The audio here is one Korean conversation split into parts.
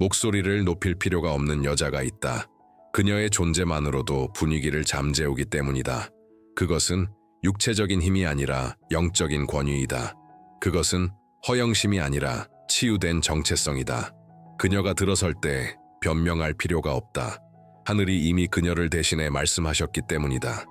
목소리를 높일 필요가 없는 여자가 있다. 그녀의 존재만으로도 분위기를 잠재우기 때문이다. 그것은 육체적인 힘이 아니라 영적인 권위이다. 그것은 허영심이 아니라 치유된 정체성이다. 그녀가 들어설 때 변명할 필요가 없다. 하늘이 이미 그녀를 대신해 말씀하셨기 때문이다.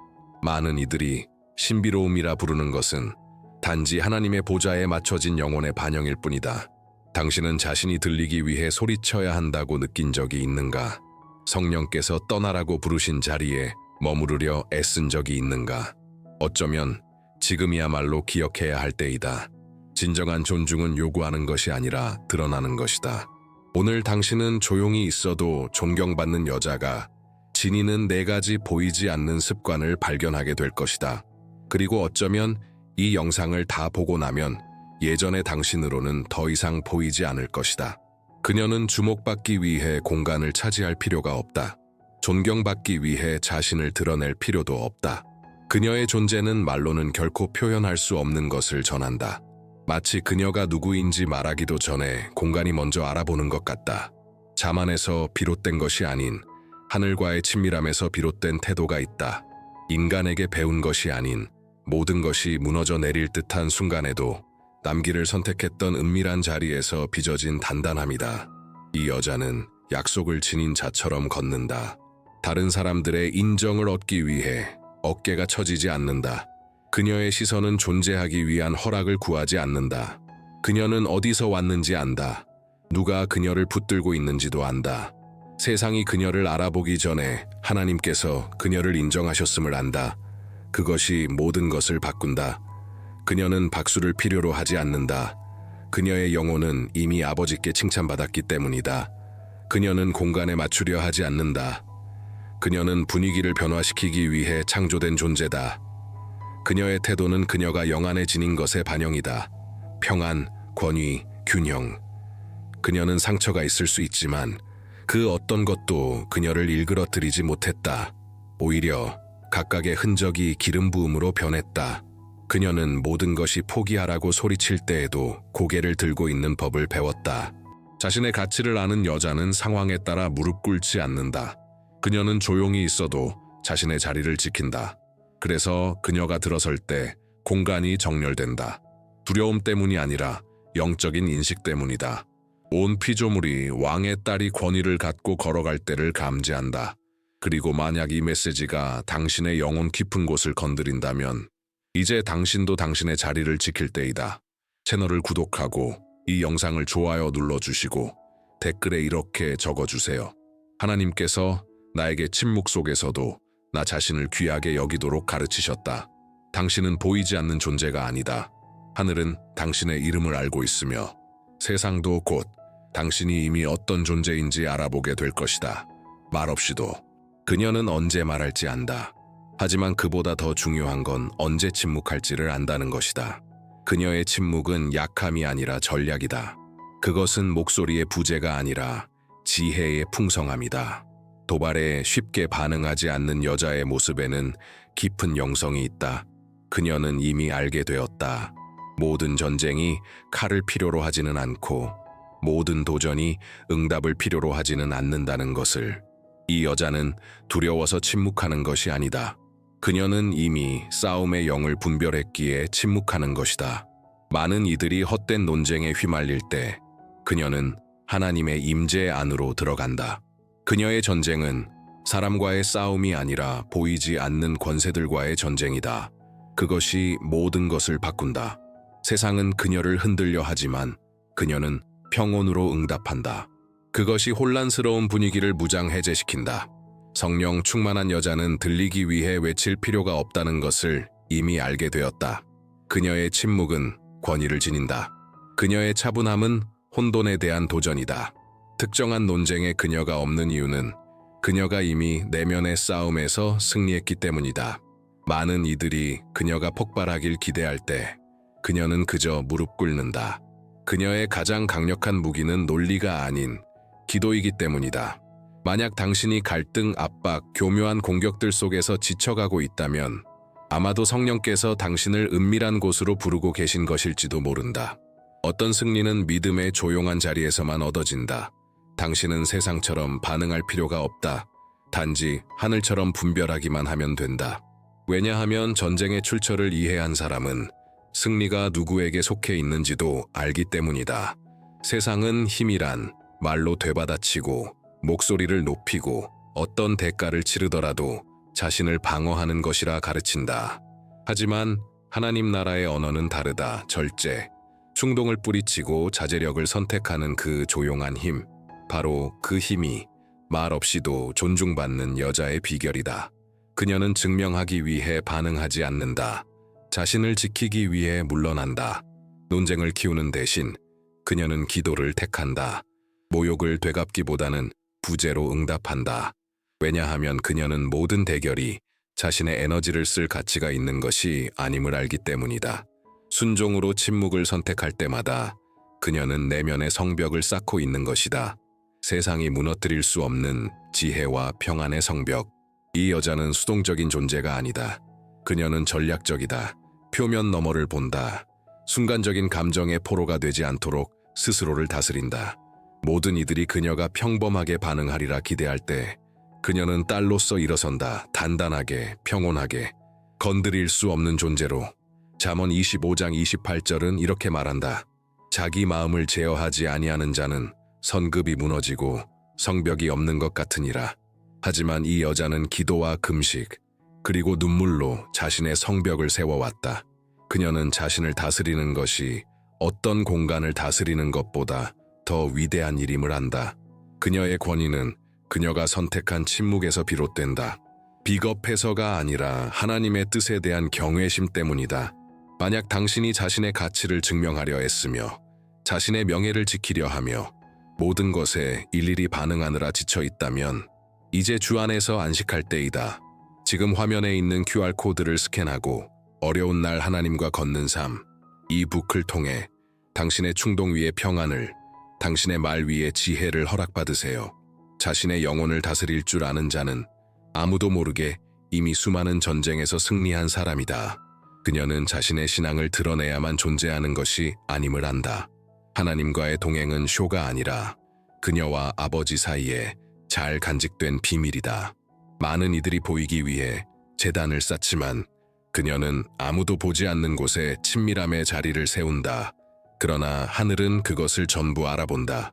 많은 이들이 신비로움이라 부르는 것은 단지 하나님의 보좌에 맞춰진 영혼의 반영일 뿐이다. 당신은 자신이 들리기 위해 소리쳐야 한다고 느낀 적이 있는가? 성령께서 떠나라고 부르신 자리에 머무르려 애쓴 적이 있는가? 어쩌면 지금이야말로 기억해야 할 때이다. 진정한 존중은 요구하는 것이 아니라 드러나는 것이다. 오늘 당신은 조용히 있어도 존경받는 여자가 지니는 4가지 보이지 않는 습관을 발견하게 될 것이다. 그리고 어쩌면 이 영상을 다 보고 나면 예전의 당신으로는 더 이상 보이지 않을 것이다. 그녀는 주목받기 위해 공간을 차지할 필요가 없다. 존경받기 위해 자신을 드러낼 필요도 없다. 그녀의 존재는 말로는 결코 표현할 수 없는 것을 전한다. 마치 그녀가 누구인지 말하기도 전에 공간이 먼저 알아보는 것 같다. 자만에서 비롯된 것이 아닌 하늘과의 친밀함에서 비롯된 태도가 있다. 인간에게 배운 것이 아닌 모든 것이 무너져 내릴 듯한 순간에도 남기를 선택했던 은밀한 자리에서 빚어진 단단함이다. 이 여자는 약속을 지닌 자처럼 걷는다. 다른 사람들의 인정을 얻기 위해 어깨가 처지지 않는다. 그녀의 시선은 존재하기 위한 허락을 구하지 않는다. 그녀는 어디서 왔는지 안다. 누가 그녀를 붙들고 있는지도 안다. 세상이 그녀를 알아보기 전에 하나님께서 그녀를 인정하셨음을 안다. 그것이 모든 것을 바꾼다. 그녀는 박수를 필요로 하지 않는다. 그녀의 영혼은 이미 아버지께 칭찬받았기 때문이다. 그녀는 공간에 맞추려 하지 않는다. 그녀는 분위기를 변화시키기 위해 창조된 존재다. 그녀의 태도는 그녀가 영안에 지닌 것의 반영이다. 평안, 권위, 균형. 그녀는 상처가 있을 수 있지만 그 어떤 것도 그녀를 일그러뜨리지 못했다. 오히려 각각의 흔적이 기름 부음으로 변했다. 그녀는 모든 것이 포기하라고 소리칠 때에도 고개를 들고 있는 법을 배웠다. 자신의 가치를 아는 여자는 상황에 따라 무릎 꿇지 않는다. 그녀는 조용히 있어도 자신의 자리를 지킨다. 그래서 그녀가 들어설 때 공간이 정렬된다. 두려움 때문이 아니라 영적인 인식 때문이다. 온 피조물이 왕의 딸이 권위를 갖고 걸어갈 때를 감지한다. 그리고 만약 이 메시지가 당신의 영혼 깊은 곳을 건드린다면 이제 당신도 당신의 자리를 지킬 때이다. 채널을 구독하고 이 영상을 좋아요 눌러주시고 댓글에 이렇게 적어주세요. 하나님께서 나에게 침묵 속에서도 나 자신을 귀하게 여기도록 가르치셨다. 당신은 보이지 않는 존재가 아니다. 하늘은 당신의 이름을 알고 있으며 세상도 곧 당신이 이미 어떤 존재인지 알아보게 될 것이다. 말없이도. 그녀는 언제 말할지 안다. 하지만 그보다 더 중요한 건 언제 침묵할지를 안다는 것이다. 그녀의 침묵은 약함이 아니라 전략이다. 그것은 목소리의 부재가 아니라 지혜의 풍성함이다. 도발에 쉽게 반응하지 않는 여자의 모습에는 깊은 영성이 있다. 그녀는 이미 알게 되었다. 모든 전쟁이 칼을 필요로 하지는 않고 모든 도전이 응답을 필요로 하지는 않는다는 것을. 이 여자는 두려워서 침묵하는 것이 아니다. 그녀는 이미 싸움의 영을 분별했기에 침묵하는 것이다. 많은 이들이 헛된 논쟁에 휘말릴 때 그녀는 하나님의 임재 안으로 들어간다. 그녀의 전쟁은 사람과의 싸움이 아니라 보이지 않는 권세들과의 전쟁이다. 그것이 모든 것을 바꾼다. 세상은 그녀를 흔들려 하지만 그녀는 평온으로 응답한다. 그것이 혼란스러운 분위기를 무장해제시킨다. 성령 충만한 여자는 들리기 위해 외칠 필요가 없다는 것을 이미 알게 되었다. 그녀의 침묵은 권위를 지닌다. 그녀의 차분함은 혼돈에 대한 도전이다. 특정한 논쟁에 그녀가 없는 이유는 그녀가 이미 내면의 싸움에서 승리했기 때문이다. 많은 이들이 그녀가 폭발하길 기대할 때 그녀는 그저 무릎 꿇는다. 그녀의 가장 강력한 무기는 논리가 아닌 기도이기 때문이다. 만약 당신이 갈등, 압박, 교묘한 공격들 속에서 지쳐가고 있다면 아마도 성령께서 당신을 은밀한 곳으로 부르고 계신 것일지도 모른다. 어떤 승리는 믿음의 조용한 자리에서만 얻어진다. 당신은 세상처럼 반응할 필요가 없다. 단지 하늘처럼 분별하기만 하면 된다. 왜냐하면 전쟁의 출처를 이해한 사람은 승리가 누구에게 속해 있는지도 알기 때문이다. 세상은 힘이란 말로 되받아치고 목소리를 높이고 어떤 대가를 치르더라도 자신을 방어하는 것이라 가르친다. 하지만 하나님 나라의 언어는 다르다. 절제, 충동을 뿌리치고 자제력을 선택하는 그 조용한 힘, 바로 그 힘이 말 없이도 존중받는 여자의 비결이다. 그녀는 증명하기 위해 반응하지 않는다. 자신을 지키기 위해 물러난다. 논쟁을 키우는 대신 그녀는 기도를 택한다. 모욕을 되갚기보다는 부재로 응답한다. 왜냐하면 그녀는 모든 대결이 자신의 에너지를 쓸 가치가 있는 것이 아님을 알기 때문이다. 순종으로 침묵을 선택할 때마다 그녀는 내면의 성벽을 쌓고 있는 것이다. 세상이 무너뜨릴 수 없는 지혜와 평안의 성벽. 이 여자는 수동적인 존재가 아니다. 그녀는 전략적이다. 표면 너머를 본다. 순간적인 감정의 포로가 되지 않도록 스스로를 다스린다. 모든 이들이 그녀가 평범하게 반응하리라 기대할 때 그녀는 딸로서 일어선다. 단단하게, 평온하게, 건드릴 수 없는 존재로. 잠언 25장 28절은 이렇게 말한다. 자기 마음을 제어하지 아니하는 자는 성급이 무너지고 성벽이 없는 것 같으니라. 하지만 이 여자는 기도와 금식, 그리고 눈물로 자신의 성벽을 세워왔다. 그녀는 자신을 다스리는 것이 어떤 공간을 다스리는 것보다 더 위대한 일임을 안다. 그녀의 권위는 그녀가 선택한 침묵에서 비롯된다. 비겁해서가 아니라 하나님의 뜻에 대한 경외심 때문이다. 만약 당신이 자신의 가치를 증명하려 했으며 자신의 명예를 지키려 하며 모든 것에 일일이 반응하느라 지쳐 있다면 이제 주 안에서 안식할 때이다. 지금 화면에 있는 QR코드를 스캔하고 어려운 날 하나님과 걷는 삶, 이 북을 통해 당신의 충동 위에 평안을, 당신의 말 위에 지혜를 허락받으세요. 자신의 영혼을 다스릴 줄 아는 자는 아무도 모르게 이미 수많은 전쟁에서 승리한 사람이다. 그녀는 자신의 신앙을 드러내야만 존재하는 것이 아님을 안다. 하나님과의 동행은 쇼가 아니라 그녀와 아버지 사이에 잘 간직된 비밀이다. 많은 이들이 보이기 위해 제단을 쌓지만 그녀는 아무도 보지 않는 곳에 친밀함의 자리를 세운다. 그러나 하늘은 그것을 전부 알아본다.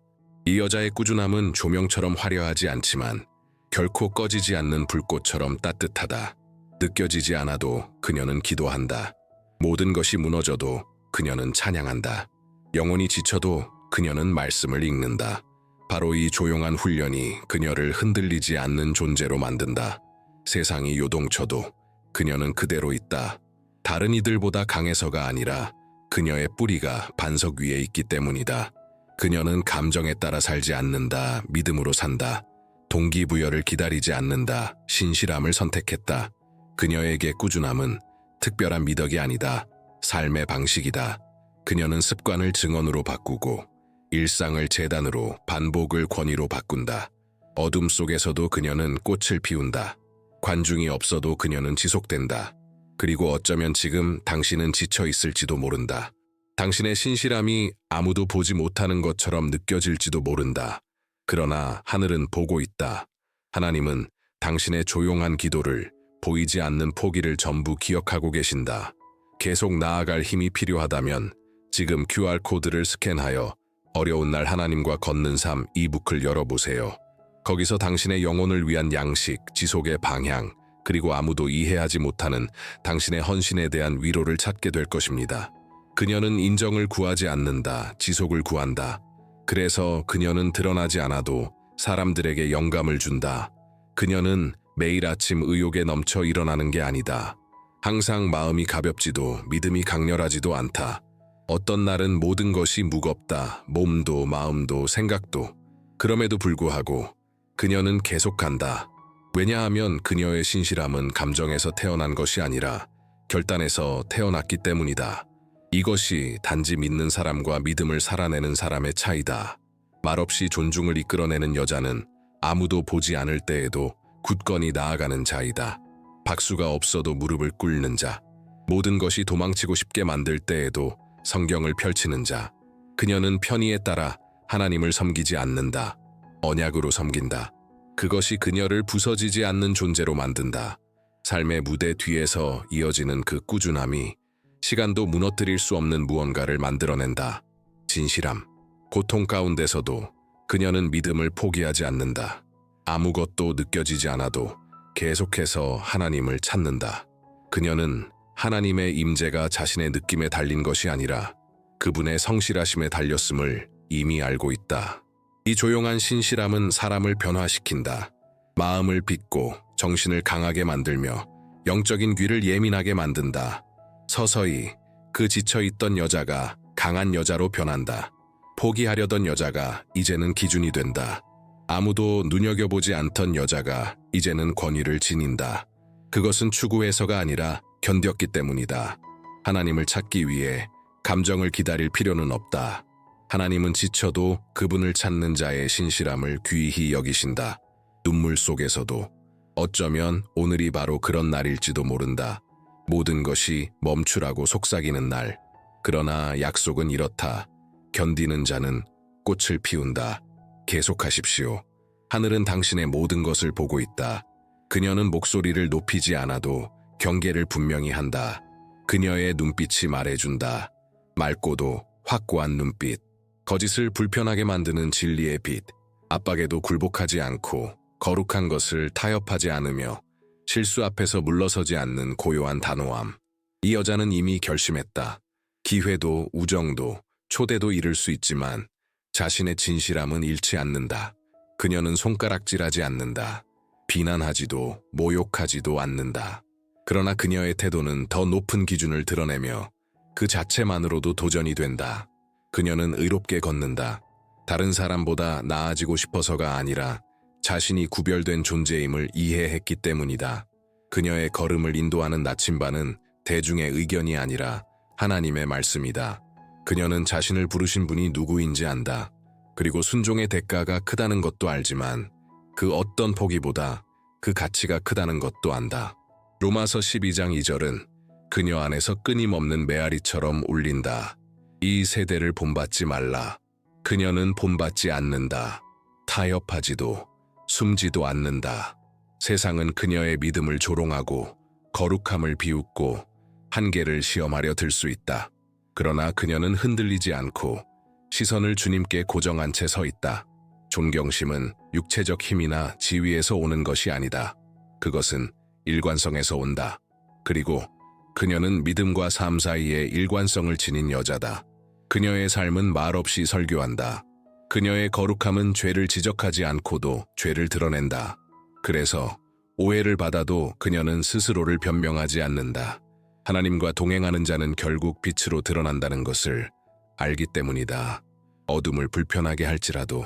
이 여자의 꾸준함은 조명처럼 화려하지 않지만 결코 꺼지지 않는 불꽃처럼 따뜻하다. 느껴지지 않아도 그녀는 기도한다. 모든 것이 무너져도 그녀는 찬양한다. 영혼이 지쳐도 그녀는 말씀을 읽는다. 바로 이 조용한 훈련이 그녀를 흔들리지 않는 존재로 만든다. 세상이 요동쳐도 그녀는 그대로 있다. 다른 이들보다 강해서가 아니라 그녀의 뿌리가 반석 위에 있기 때문이다. 그녀는 감정에 따라 살지 않는다. 믿음으로 산다. 동기부여를 기다리지 않는다. 신실함을 선택했다. 그녀에게 꾸준함은 특별한 미덕이 아니다. 삶의 방식이다. 그녀는 습관을 증언으로 바꾸고 일상을 재단으로, 반복을 권위로 바꾼다. 어둠 속에서도 그녀는 꽃을 피운다. 관중이 없어도 그녀는 지속된다. 그리고 어쩌면 지금 당신은 지쳐 있을지도 모른다. 당신의 신실함이 아무도 보지 못하는 것처럼 느껴질지도 모른다. 그러나 하늘은 보고 있다. 하나님은 당신의 조용한 기도를, 보이지 않는 포기를 전부 기억하고 계신다. 계속 나아갈 힘이 필요하다면 지금 QR코드를 스캔하여 어려운 날 하나님과 걷는 삶 이북을 열어보세요. 거기서 당신의 영혼을 위한 양식, 지속의 방향, 그리고 아무도 이해하지 못하는 당신의 헌신에 대한 위로를 찾게 될 것입니다. 그녀는 인정을 구하지 않는다. 지속을 구한다. 그래서 그녀는 드러나지 않아도 사람들에게 영감을 준다. 그녀는 매일 아침 의욕에 넘쳐 일어나는 게 아니다. 항상 마음이 가볍지도 믿음이 강렬하지도 않다. 어떤 날은 모든 것이 무겁다. 몸도 마음도 생각도. 그럼에도 불구하고 그녀는 계속간다. 왜냐하면 그녀의 신실함은 감정에서 태어난 것이 아니라 결단에서 태어났기 때문이다. 이것이 단지 믿는 사람과 믿음을 살아내는 사람의 차이다. 말없이 존중을 이끌어내는 여자는 아무도 보지 않을 때에도 굳건히 나아가는 자이다. 박수가 없어도 무릎을 꿇는 자. 모든 것이 도망치고 싶게 만들 때에도 성경을 펼치는 자. 그녀는 편의에 따라 하나님을 섬기지 않는다. 언약으로 섬긴다. 그것이 그녀를 부서지지 않는 존재로 만든다. 삶의 무대 뒤에서 이어지는 그 꾸준함이 시간도 무너뜨릴 수 없는 무언가를 만들어낸다. 진실함. 고통 가운데서도 그녀는 믿음을 포기하지 않는다. 아무것도 느껴지지 않아도 계속해서 하나님을 찾는다. 그녀는 하나님의 임재가 자신의 느낌에 달린 것이 아니라 그분의 성실하심에 달렸음을 이미 알고 있다. 이 조용한 신실함은 사람을 변화시킨다. 마음을 빚고 정신을 강하게 만들며 영적인 귀를 예민하게 만든다. 서서히 그 지쳐있던 여자가 강한 여자로 변한다. 포기하려던 여자가 이제는 기준이 된다. 아무도 눈여겨보지 않던 여자가 이제는 권위를 지닌다. 그것은 추구해서가 아니라 견뎠기 때문이다. 하나님을 찾기 위해 감정을 기다릴 필요는 없다. 하나님은 지쳐도 그분을 찾는 자의 신실함을 귀히 여기신다. 눈물 속에서도 어쩌면 오늘이 바로 그런 날일지도 모른다. 모든 것이 멈추라고 속삭이는 날. 그러나 약속은 이렇다. 견디는 자는 꽃을 피운다. 계속하십시오. 하늘은 당신의 모든 것을 보고 있다. 그녀는 목소리를 높이지 않아도 경계를 분명히 한다. 그녀의 눈빛이 말해준다. 맑고도 확고한 눈빛. 거짓을 불편하게 만드는 진리의 빛. 압박에도 굴복하지 않고 거룩한 것을 타협하지 않으며 실수 앞에서 물러서지 않는 고요한 단호함. 이 여자는 이미 결심했다. 기회도 우정도 초대도 잃을 수 있지만 자신의 진실함은 잃지 않는다. 그녀는 손가락질하지 않는다. 비난하지도 모욕하지도 않는다. 그러나 그녀의 태도는 더 높은 기준을 드러내며 그 자체만으로도 도전이 된다. 그녀는 의롭게 걷는다. 다른 사람보다 나아지고 싶어서가 아니라 자신이 구별된 존재임을 이해했기 때문이다. 그녀의 걸음을 인도하는 나침반은 대중의 의견이 아니라 하나님의 말씀이다. 그녀는 자신을 부르신 분이 누구인지 안다. 그리고 순종의 대가가 크다는 것도 알지만 그 어떤 포기보다 그 가치가 크다는 것도 안다. 로마서 12장 2절은 그녀 안에서 끊임없는 메아리처럼 울린다. 이 세대를 본받지 말라. 그녀는 본받지 않는다. 타협하지도 숨지도 않는다. 세상은 그녀의 믿음을 조롱하고 거룩함을 비웃고 한계를 시험하려 들 수 있다. 그러나 그녀는 흔들리지 않고 시선을 주님께 고정한 채 서 있다. 존경심은 육체적 힘이나 지위에서 오는 것이 아니다. 그것은 일관성에서 온다. 그리고 그녀는 믿음과 삶 사이에 일관성을 지닌 여자다. 그녀의 삶은 말없이 설교한다. 그녀의 거룩함은 죄를 지적하지 않고도 죄를 드러낸다. 그래서 오해를 받아도 그녀는 스스로를 변명하지 않는다. 하나님과 동행하는 자는 결국 빛으로 드러난다는 것을 알기 때문이다. 어둠을 불편하게 할지라도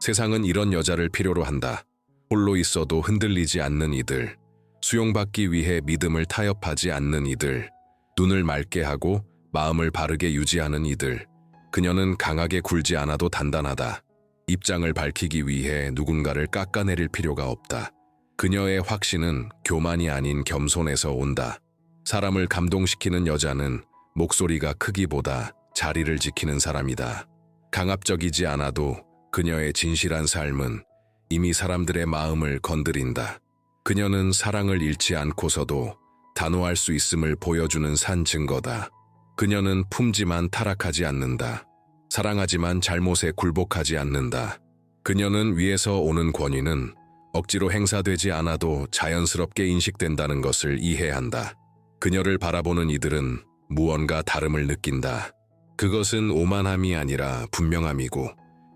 세상은 이런 여자를 필요로 한다. 홀로 있어도 흔들리지 않는 이들, 수용받기 위해 믿음을 타협하지 않는 이들, 눈을 맑게 하고 마음을 바르게 유지하는 이들. 그녀는 강하게 굴지 않아도 단단하다. 입장을 밝히기 위해 누군가를 깎아내릴 필요가 없다. 그녀의 확신은 교만이 아닌 겸손에서 온다. 사람을 감동시키는 여자는 목소리가 크기보다 자리를 지키는 사람이다. 강압적이지 않아도 그녀의 진실한 삶은 이미 사람들의 마음을 건드린다. 그녀는 사랑을 잃지 않고서도 단호할 수 있음을 보여주는 산 증거다. 그녀는 품지만 타락하지 않는다. 사랑하지만 잘못에 굴복하지 않는다. 그녀는 위에서 오는 권위는 억지로 행사되지 않아도 자연스럽게 인식된다는 것을 이해한다. 그녀를 바라보는 이들은 무언가 다름을 느낀다. 그것은 오만함이 아니라 분명함이고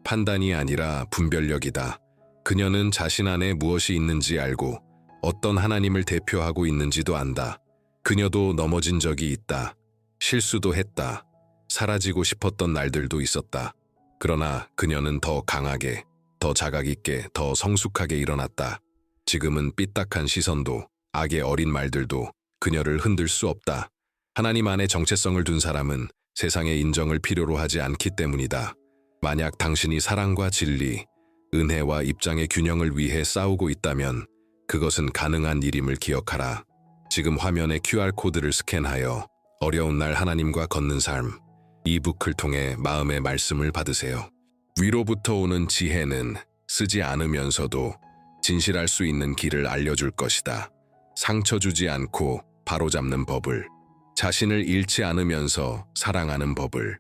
판단이 아니라 분별력이다. 그녀는 자신 안에 무엇이 있는지 알고 어떤 하나님을 대표하고 있는지도 안다. 그녀도 넘어진 적이 있다. 실수도 했다. 사라지고 싶었던 날들도 있었다. 그러나 그녀는 더 강하게, 더 자각 있게, 더 성숙하게 일어났다. 지금은 삐딱한 시선도, 악의 어린 말들도 그녀를 흔들 수 없다. 하나님 안에 정체성을 둔 사람은 세상의 인정을 필요로 하지 않기 때문이다. 만약 당신이 사랑과 진리, 은혜와 입장의 균형을 위해 싸우고 있다면 그것은 가능한 일임을 기억하라. 지금 화면의 QR코드를 스캔하여 어려운 날 하나님과 걷는 삶, 이북을 통해 마음의 말씀을 받으세요. 위로부터 오는 지혜는 쓰지 않으면서도 진실할 수 있는 길을 알려줄 것이다. 상처 주지 않고 바로잡는 법을, 자신을 잃지 않으면서 사랑하는 법을,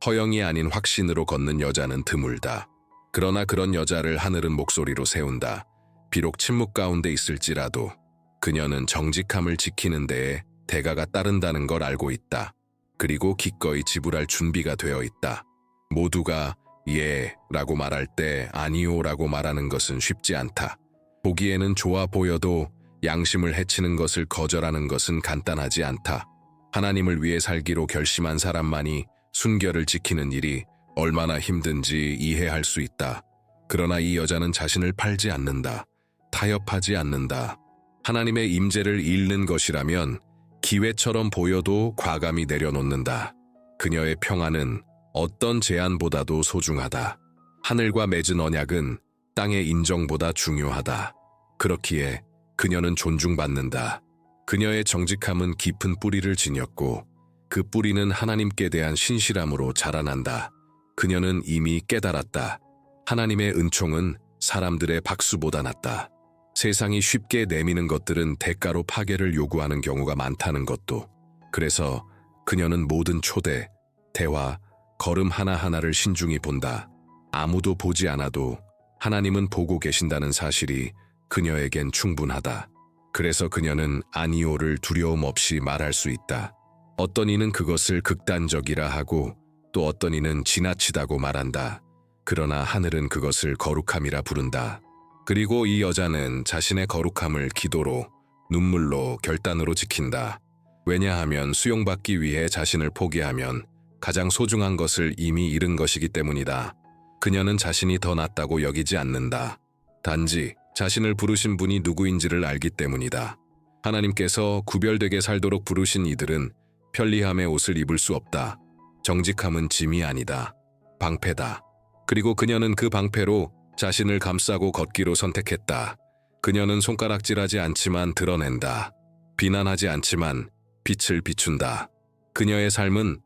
허영이 아닌 확신으로 걷는 여자는 드물다. 그러나 그런 여자를 하늘은 목소리로 세운다. 비록 침묵 가운데 있을지라도 그녀는 정직함을 지키는 데에 대가가 따른다는 걸 알고 있다. 그리고 기꺼이 지불할 준비가 되어 있다. 모두가 예 라고 말할 때 아니요 라고 말하는 것은 쉽지 않다. 보기에는 좋아 보여도 양심을 해치는 것을 거절하는 것은 간단하지 않다. 하나님을 위해 살기로 결심한 사람만이 순결을 지키는 일이 얼마나 힘든지 이해할 수 있다. 그러나 이 여자는 자신을 팔지 않는다. 타협하지 않는다. 하나님의 임재를 잃는 것이라면 기회처럼 보여도 과감히 내려놓는다. 그녀의 평안은 어떤 제안보다도 소중하다. 하늘과 맺은 언약은 땅의 인정보다 중요하다. 그렇기에 그녀는 존중받는다. 그녀의 정직함은 깊은 뿌리를 지녔고 그 뿌리는 하나님께 대한 신실함으로 자라난다. 그녀는 이미 깨달았다. 하나님의 은총은 사람들의 박수보다 낫다. 세상이 쉽게 내미는 것들은 대가로 파괴를 요구하는 경우가 많다는 것도. 그래서 그녀는 모든 초대, 대화, 걸음 하나하나를 신중히 본다. 아무도 보지 않아도 하나님은 보고 계신다는 사실이 그녀에겐 충분하다. 그래서 그녀는 아니오를 두려움 없이 말할 수 있다. 어떤 이는 그것을 극단적이라 하고 또 어떤 이는 지나치다고 말한다. 그러나 하늘은 그것을 거룩함이라 부른다. 그리고 이 여자는 자신의 거룩함을 기도로, 눈물로, 결단으로 지킨다. 왜냐하면 수용받기 위해 자신을 포기하면 가장 소중한 것을 이미 잃은 것이기 때문이다. 그녀는 자신이 더 낫다고 여기지 않는다. 단지 자신을 부르신 분이 누구인지를 알기 때문이다. 하나님께서 구별되게 살도록 부르신 이들은 편리함의 옷을 입을 수 없다. 정직함은 짐이 아니다. 방패다. 그리고 그녀는 그 방패로 자신을 감싸고 걷기로 선택했다. 그녀는 손가락질하지 않지만 드러낸다. 비난하지 않지만 빛을 비춘다. 그녀의 삶은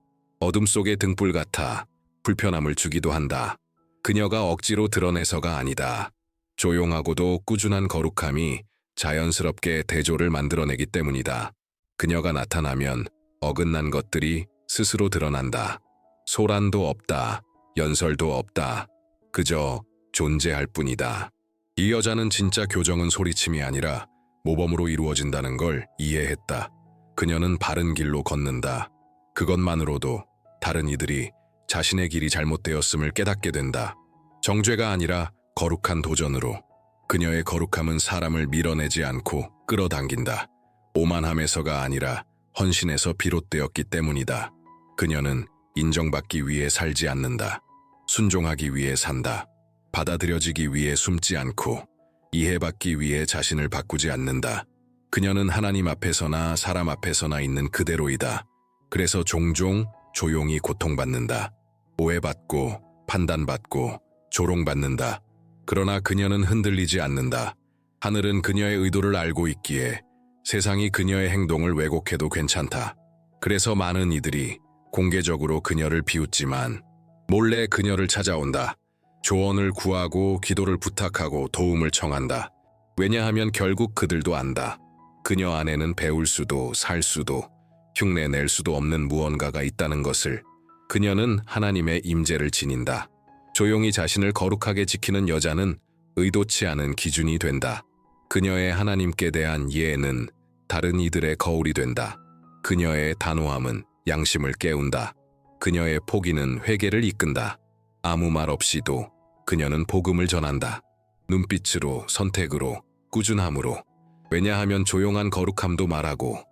어둠 속의 등불 같아 불편함을 주기도 한다. 그녀가 억지로 드러내서가 아니다. 조용하고도 꾸준한 거룩함이 자연스럽게 대조를 만들어내기 때문이다. 그녀가 나타나면 어긋난 것들이 스스로 드러난다. 소란도 없다. 연설도 없다. 그저 존재할 뿐이다. 이 여자는 진짜 교정은 소리침이 아니라 모범으로 이루어진다는 걸 이해했다. 그녀는 바른 길로 걷는다. 그것만으로도 다른 이들이 자신의 길이 잘못되었음을 깨닫게 된다. 정죄가 아니라 거룩한 도전으로. 그녀의 거룩함은 사람을 밀어내지 않고 끌어당긴다. 오만함에서가 아니라 헌신에서 비롯되었기 때문이다. 그녀는 인정받기 위해 살지 않는다. 순종하기 위해 산다. 받아들여지기 위해 숨지 않고 이해받기 위해 자신을 바꾸지 않는다. 그녀는 하나님 앞에서나 사람 앞에서나 있는 그대로이다. 그래서 종종 조용히 고통받는다. 오해받고 판단받고 조롱받는다. 그러나 그녀는 흔들리지 않는다. 하늘은 그녀의 의도를 알고 있기에 세상이 그녀의 행동을 왜곡해도 괜찮다. 그래서 많은 이들이 공개적으로 그녀를 비웃지만 몰래 그녀를 찾아온다. 조언을 구하고 기도를 부탁하고 도움을 청한다. 왜냐하면 결국 그들도 안다. 그녀 안에는 배울 수도 살 수도 흉내낼 수도 없는 무언가가 있다는 것을. 그녀는 하나님의 임재를 지닌다. 조용히 자신을 거룩하게 지키는 여자는 의도치 않은 기준이 된다. 그녀의 하나님께 대한 이해는 다른 이들의 거울이 된다. 그녀의 단호함은 양심을 깨운다. 그녀의 포기는 회개를 이끈다. 아무 말 없이도 그녀는 복음을 전한다. 눈빛으로, 선택으로, 꾸준함으로. 왜냐하면 조용한 거룩함도 말하고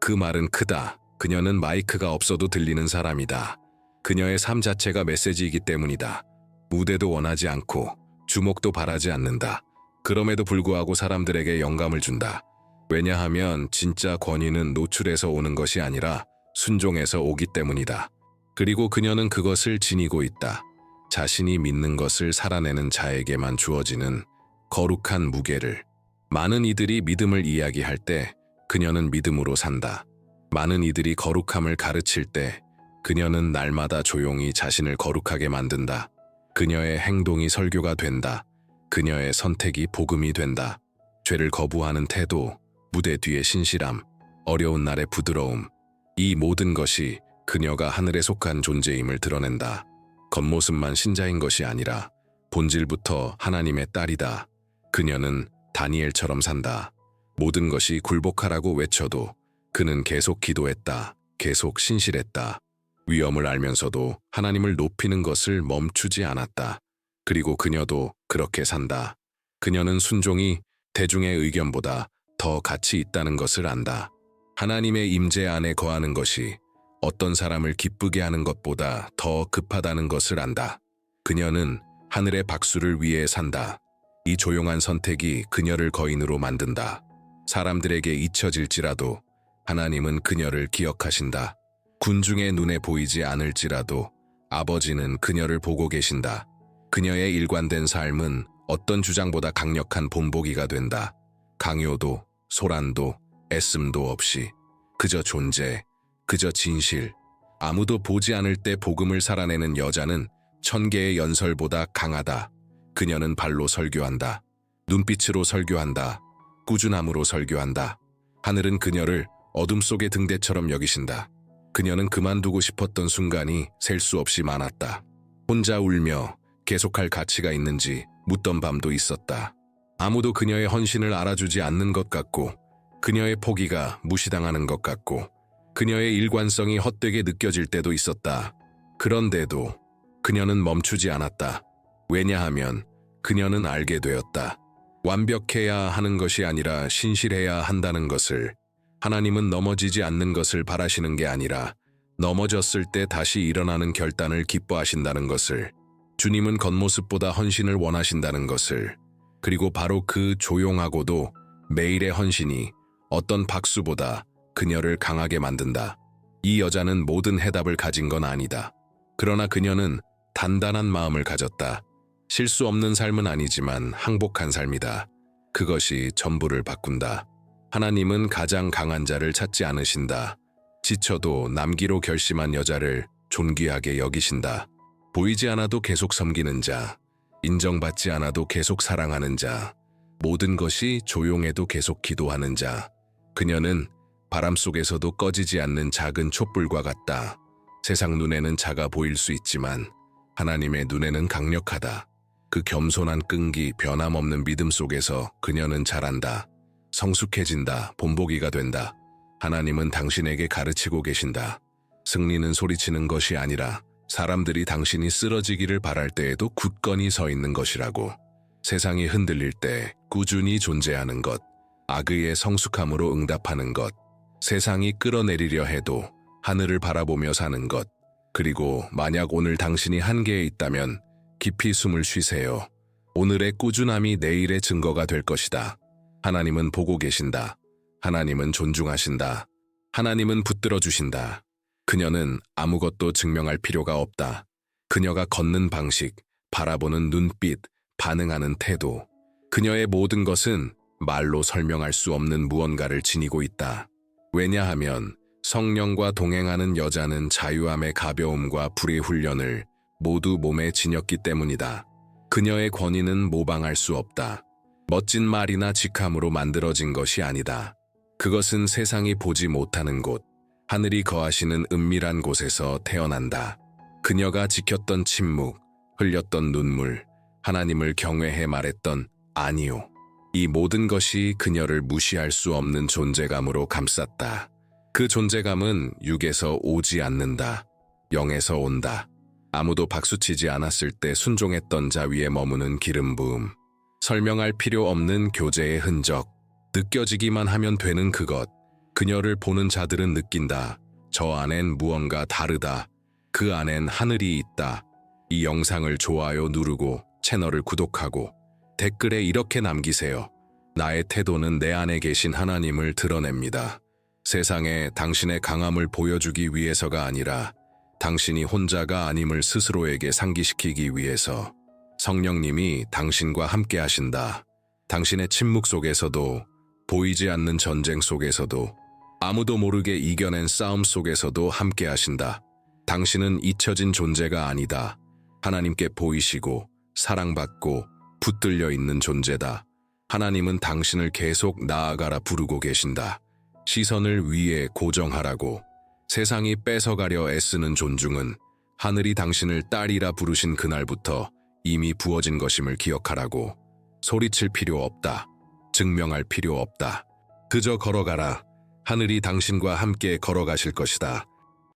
그 말은 크다. 그녀는 마이크가 없어도 들리는 사람이다. 그녀의 삶 자체가 메시지이기 때문이다. 무대도 원하지 않고 주목도 바라지 않는다. 그럼에도 불구하고 사람들에게 영감을 준다. 왜냐하면 진짜 권위는 노출에서 오는 것이 아니라 순종에서 오기 때문이다. 그리고 그녀는 그것을 지니고 있다. 자신이 믿는 것을 살아내는 자에게만 주어지는 거룩한 무게를. 많은 이들이 믿음을 이야기할 때 그녀는 믿음으로 산다. 많은 이들이 거룩함을 가르칠 때 그녀는 날마다 조용히 자신을 거룩하게 만든다. 그녀의 행동이 설교가 된다. 그녀의 선택이 복음이 된다. 죄를 거부하는 태도, 무대 뒤의 신실함, 어려운 날의 부드러움, 이 모든 것이 그녀가 하늘에 속한 존재임을 드러낸다. 겉모습만 신자인 것이 아니라 본질부터 하나님의 딸이다. 그녀는 다니엘처럼 산다. 모든 것이 굴복하라고 외쳐도 그는 계속 기도했다. 계속 신실했다. 위험을 알면서도 하나님을 높이는 것을 멈추지 않았다. 그리고 그녀도 그렇게 산다. 그녀는 순종이 대중의 의견보다 더 가치 있다는 것을 안다. 하나님의 임재 안에 거하는 것이 어떤 사람을 기쁘게 하는 것보다 더 급하다는 것을 안다. 그녀는 하늘의 박수를 위해 산다. 이 조용한 선택이 그녀를 거인으로 만든다. 사람들에게 잊혀질지라도 하나님은 그녀를 기억하신다. 군중의 눈에 보이지 않을지라도 아버지는 그녀를 보고 계신다. 그녀의 일관된 삶은 어떤 주장보다 강력한 본보기가 된다. 강요도, 소란도, 애씀도 없이 그저 존재, 그저 진실. 아무도 보지 않을 때 복음을 살아내는 여자는 1000개의 연설보다 강하다. 그녀는 발로 설교한다. 눈빛으로 설교한다. 꾸준함으로 설교한다. 하늘은 그녀를 어둠 속의 등대처럼 여기신다. 그녀는 그만두고 싶었던 순간이 셀 수 없이 많았다. 혼자 울며 계속할 가치가 있는지 묻던 밤도 있었다. 아무도 그녀의 헌신을 알아주지 않는 것 같고, 그녀의 포기가 무시당하는 것 같고, 그녀의 일관성이 헛되게 느껴질 때도 있었다. 그런데도 그녀는 멈추지 않았다. 왜냐하면 그녀는 알게 되었다. 완벽해야 하는 것이 아니라 신실해야 한다는 것을. 하나님은 넘어지지 않는 것을 바라시는 게 아니라 넘어졌을 때 다시 일어나는 결단을 기뻐하신다는 것을. 주님은 겉모습보다 헌신을 원하신다는 것을. 그리고 바로 그 조용하고도 매일의 헌신이 어떤 박수보다 그녀를 강하게 만든다. 이 여자는 모든 해답을 가진 건 아니다. 그러나 그녀는 단단한 마음을 가졌다. 실수 없는 삶은 아니지만 항복한 삶이다. 그것이 전부를 바꾼다. 하나님은 가장 강한 자를 찾지 않으신다. 지쳐도 남기로 결심한 여자를 존귀하게 여기신다. 보이지 않아도 계속 섬기는 자, 인정받지 않아도 계속 사랑하는 자, 모든 것이 조용해도 계속 기도하는 자. 그녀는 바람 속에서도 꺼지지 않는 작은 촛불과 같다. 세상 눈에는 작아 보일 수 있지만 하나님의 눈에는 강력하다. 그 겸손한 끈기, 변함없는 믿음 속에서 그녀는 자란다. 성숙해진다. 본보기가 된다. 하나님은 당신에게 가르치고 계신다. 승리는 소리치는 것이 아니라 사람들이 당신이 쓰러지기를 바랄 때에도 굳건히 서 있는 것이라고. 세상이 흔들릴 때 꾸준히 존재하는 것, 악의의 성숙함으로 응답하는 것, 세상이 끌어내리려 해도 하늘을 바라보며 사는 것. 그리고 만약 오늘 당신이 한계에 있다면 깊이 숨을 쉬세요. 오늘의 꾸준함이 내일의 증거가 될 것이다. 하나님은 보고 계신다. 하나님은 존중하신다. 하나님은 붙들어 주신다. 그녀는 아무것도 증명할 필요가 없다. 그녀가 걷는 방식, 바라보는 눈빛, 반응하는 태도. 그녀의 모든 것은 말로 설명할 수 없는 무언가를 지니고 있다. 왜냐하면 성령과 동행하는 여자는 자유함의 가벼움과 불의 훈련을 모두 몸에 지녔기 때문이다. 그녀의 권위는 모방할 수 없다. 멋진 말이나 직함으로 만들어진 것이 아니다. 그것은 세상이 보지 못하는 곳, 하늘이 거하시는 은밀한 곳에서 태어난다. 그녀가 지켰던 침묵, 흘렸던 눈물, 하나님을 경외해 말했던 아니요. 이 모든 것이 그녀를 무시할 수 없는 존재감으로 감쌌다. 그 존재감은 육에서 오지 않는다. 영에서 온다. 아무도 박수치지 않았을 때 순종했던 자 위에 머무는 기름 부음. 설명할 필요 없는 교제의 흔적. 느껴지기만 하면 되는 그것. 그녀를 보는 자들은 느낀다. 저 안엔 무언가 다르다. 그 안엔 하늘이 있다. 이 영상을 좋아요 누르고 채널을 구독하고 댓글에 이렇게 남기세요. 나의 태도는 내 안에 계신 하나님을 드러냅니다. 세상에 당신의 강함을 보여주기 위해서가 아니라 당신이 혼자가 아님을 스스로에게 상기시키기 위해서. 성령님이 당신과 함께 하신다. 당신의 침묵 속에서도, 보이지 않는 전쟁 속에서도, 아무도 모르게 이겨낸 싸움 속에서도 함께 하신다. 당신은 잊혀진 존재가 아니다. 하나님께 보이시고, 사랑받고, 붙들려 있는 존재다. 하나님은 당신을 계속 나아가라 부르고 계신다. 시선을 위에 고정하라고. 세상이 뺏어가려 애쓰는 존중은 하늘이 당신을 딸이라 부르신 그날부터 이미 부어진 것임을 기억하라고. 소리칠 필요 없다. 증명할 필요 없다. 그저 걸어가라. 하늘이 당신과 함께 걸어가실 것이다.